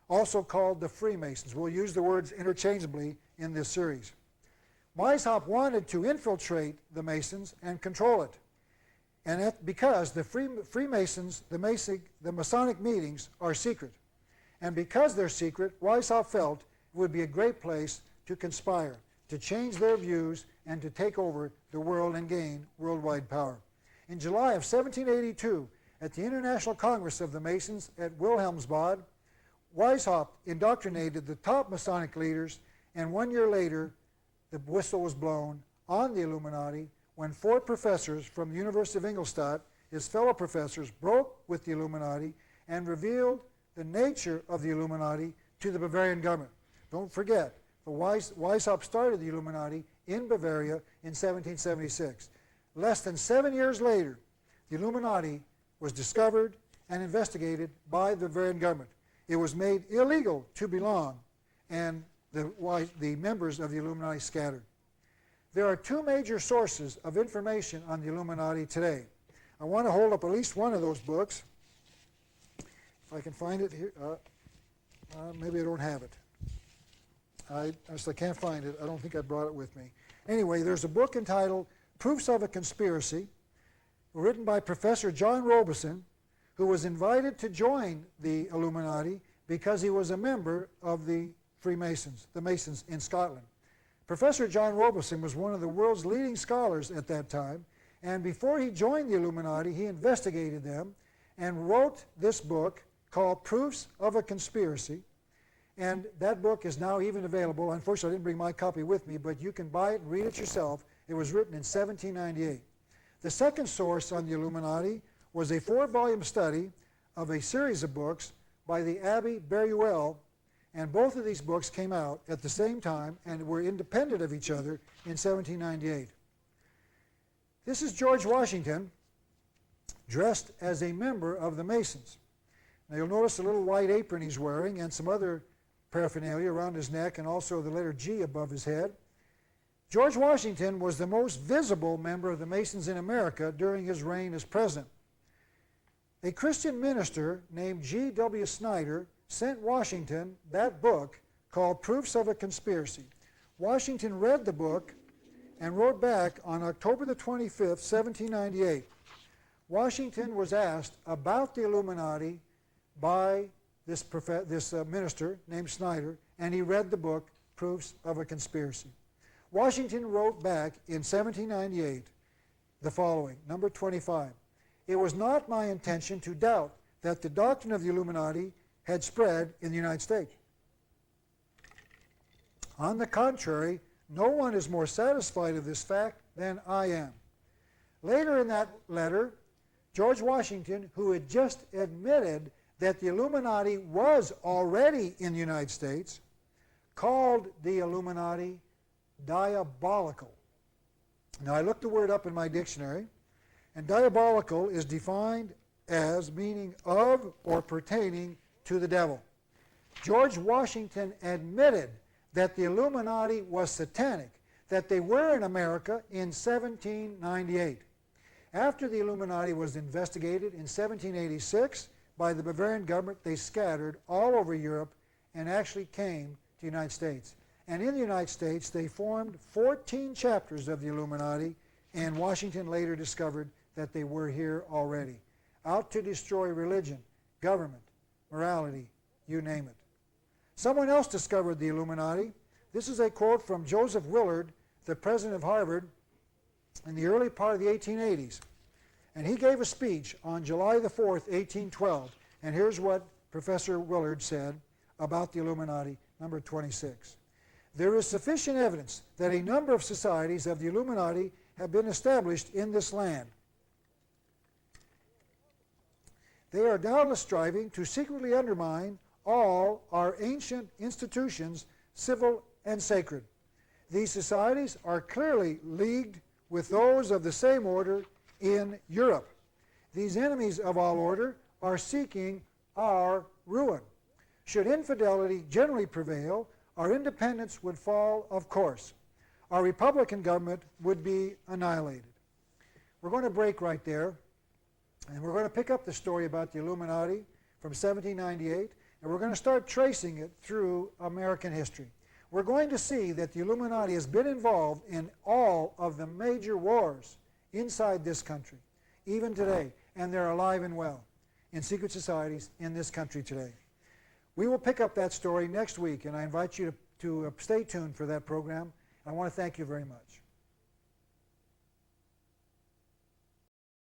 also called the Freemasons. We'll use the words interchangeably in this series. Weishaupt wanted to infiltrate the Masons and control it. And because the Freemasons, the Masonic meetings are secret. And because they're secret, Weishaupt felt it would be a great place to conspire, to change their views, and to take over the world and gain worldwide power. In July of 1782, at the International Congress of the Masons at Wilhelmsbad, Weishaupt indoctrinated the top Masonic leaders, and 1 year later, the whistle was blown on the Illuminati when 4 professors from the University of Ingolstadt, his fellow professors, broke with the Illuminati and revealed the nature of the Illuminati to the Bavarian government. Don't forget, Weishaupt started the Illuminati in Bavaria in 1776. Less than 7 years later, the Illuminati was discovered and investigated by the Bavarian government. It was made illegal to belong, and the members of the Illuminati scattered. There are 2 major sources of information on the Illuminati today. I want to hold up at least one of those books. If I can find it here. Maybe I don't have it. I can't find it. I don't think I brought it with me. Anyway, there's a book entitled Proofs of a Conspiracy, written by Professor John Robeson, who was invited to join the Illuminati because he was a member of the Freemasons, the Masons in Scotland. Professor John Robeson was one of the world's leading scholars at that time, and before he joined the Illuminati, he investigated them and wrote this book called Proofs of a Conspiracy. And that book is now even available. Unfortunately, I didn't bring my copy with me, but you can buy it and read it yourself. It was written in 1798. The second source on the Illuminati was a 4-volume study of a series of books by the Abbé Beruel, and both of these books came out at the same time and were independent of each other in 1798. This is George Washington dressed as a member of the Masons. Now you'll notice a little white apron he's wearing and some other paraphernalia around his neck and also the letter G above his head. George Washington was the most visible member of the Masons in America during his reign as president. A Christian minister named G.W. Snyder sent Washington that book called Proofs of a Conspiracy. Washington read the book and wrote back on October the 25th, 1798. Washington was asked about the Illuminati by this minister named Snyder, and he read the book Proofs of a Conspiracy. Washington wrote back in 1798 the following, number 25. It was not my intention to doubt that the doctrine of the Illuminati had spread in the United States. On the contrary, no one is more satisfied of this fact than I am. Later in that letter, George Washington, who had just admitted that the Illuminati was already in the United States, called the Illuminati diabolical. Now I looked the word up in my dictionary, and diabolical is defined as meaning of or pertaining to the devil. George Washington admitted that the Illuminati was satanic, that they were in America in 1798. After the Illuminati was investigated in 1786 by the Bavarian government, they scattered all over Europe and actually came to the United States. And in the United States, they formed 14 chapters of the Illuminati, and Washington later discovered that they were here already, out to destroy religion, government, morality, you name it. Someone else discovered the Illuminati. This is a quote from Joseph Willard, the president of Harvard, in the early part of the 1880s. And he gave a speech on July the 4th, 1812. And here's what Professor Willard said about the Illuminati, number 26. There is sufficient evidence that a number of societies of the Illuminati have been established in this land. They are doubtless striving to secretly undermine all our ancient institutions, civil and sacred. These societies are clearly leagued with those of the same order in Europe. These enemies of all order are seeking our ruin. Should infidelity generally prevail, our independence would fall, of course. Our Republican government would be annihilated. We're going to break right there, and we're going to pick up the story about the Illuminati from 1798, And we're going to start tracing it through American history. We're going to see that the Illuminati has been involved in all of the major wars inside this country, even today, and they're alive and well in secret societies in this country today. We will pick up that story next week, and I invite you to stay tuned for that program. I want to thank you very much.